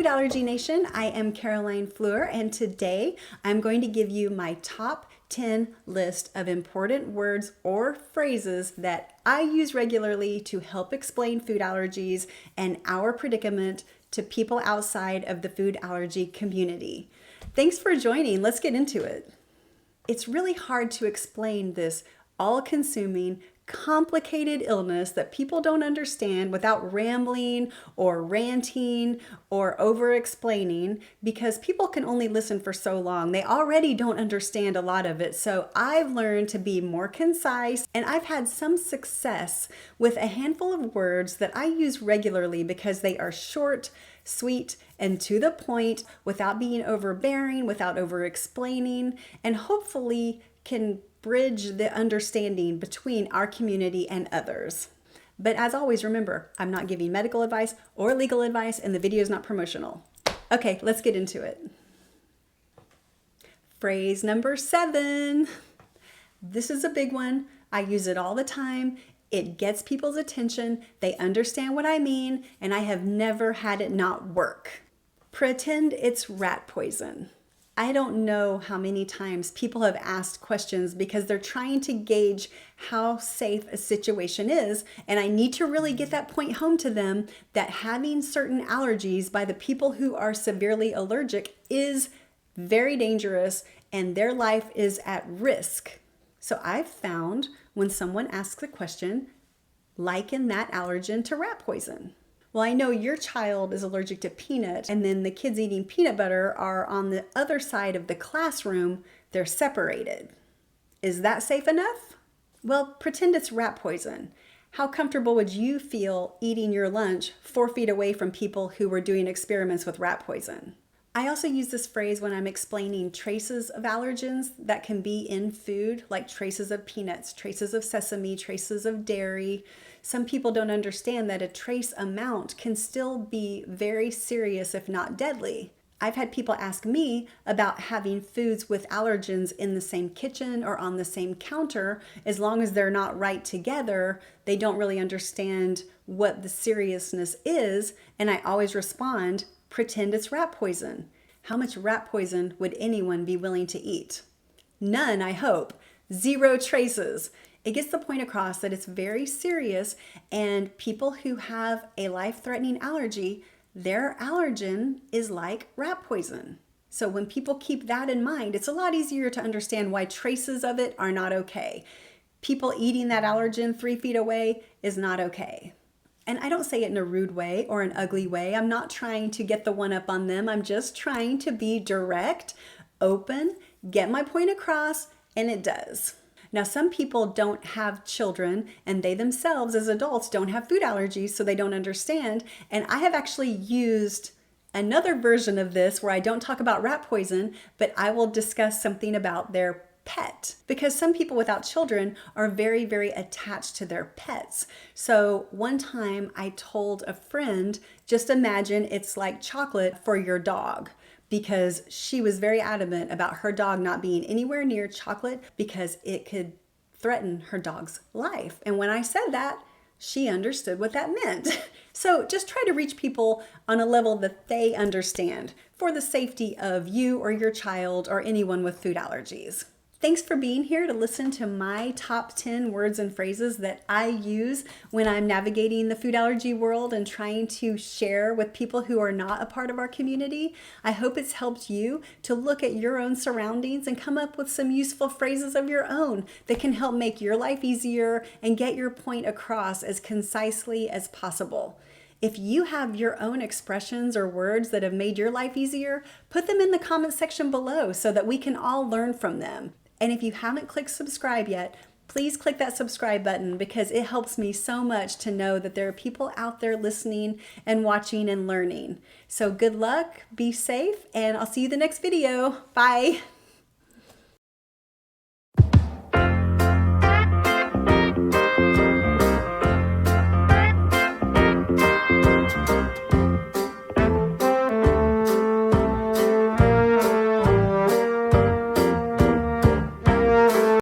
Food Allergy Nation, I am Caroline Fleur, and today I'm going to give you my top 10 list of important words or phrases that I use regularly to help explain food allergies and our predicament to people outside of the food allergy community. Thanks for joining. Let's get into it. It's really hard to explain this all-consuming, complicated illness that people don't understand without rambling or ranting or over-explaining, because people can only listen for so long. They already don't understand a lot of it. So I've learned to be more concise, and I've had some success with a handful of words that I use regularly because they are short, sweet, and to the point without being overbearing, without over-explaining, and hopefully can bridge the understanding between our community and others. But as always, remember, I'm not giving medical advice or legal advice, and the video is not promotional. Okay, let's get into it. Phrase number 7. This is a big one. I use it all the time. It gets people's attention. They understand what I mean, and I have never had it not work. Pretend it's rat poison. I don't know how many times people have asked questions because they're trying to gauge how safe a situation is, and I need to really get that point home to them that having certain allergies by the people who are severely allergic is very dangerous and their life is at risk. So I've found when someone asks a question, liken that allergen to rat poison. Well, I know your child is allergic to peanut, and then the kids eating peanut butter are on the other side of the classroom. They're separated. Is that safe enough? Well, pretend it's rat poison. How comfortable would you feel eating your lunch 4 feet away from people who were doing experiments with rat poison? I also use this phrase when I'm explaining traces of allergens that can be in food, like traces of peanuts, traces of sesame, traces of dairy. Some people don't understand that a trace amount can still be very serious, if not deadly. I've had people ask me about having foods with allergens in the same kitchen or on the same counter. As long as they're not right together, they don't really understand what the seriousness is. And I always respond, pretend it's rat poison. How much rat poison would anyone be willing to eat? None, I hope. 0 traces. It gets the point across that it's very serious, and people who have a life-threatening allergy, their allergen is like rat poison. So when people keep that in mind, it's a lot easier to understand why traces of it are not okay. People eating that allergen 3 feet away is not okay. And I don't say it in a rude way or an ugly way. I'm not trying to get the one up on them. I'm just trying to be direct, open, get my point across, and it does. Now, some people don't have children, and they themselves as adults don't have food allergies, so they don't understand. And I have actually used another version of this where I don't talk about rat poison, but I will discuss something about their pet, because some people without children are very, very attached to their pets. So one time I told a friend, just imagine it's like chocolate for your dog, because she was very adamant about her dog not being anywhere near chocolate because it could threaten her dog's life. And when I said that, she understood what that meant. So just try to reach people on a level that they understand for the safety of you or your child or anyone with food allergies. Thanks for being here to listen to my top 10 words and phrases that I use when I'm navigating the food allergy world and trying to share with people who are not a part of our community. I hope it's helped you to look at your own surroundings and come up with some useful phrases of your own that can help make your life easier and get your point across as concisely as possible. If you have your own expressions or words that have made your life easier, put them in the comment section below so that we can all learn from them. And if you haven't clicked subscribe yet, please click that subscribe button, because it helps me so much to know that there are people out there listening and watching and learning. So good luck, be safe, and I'll see you in the next video. Bye.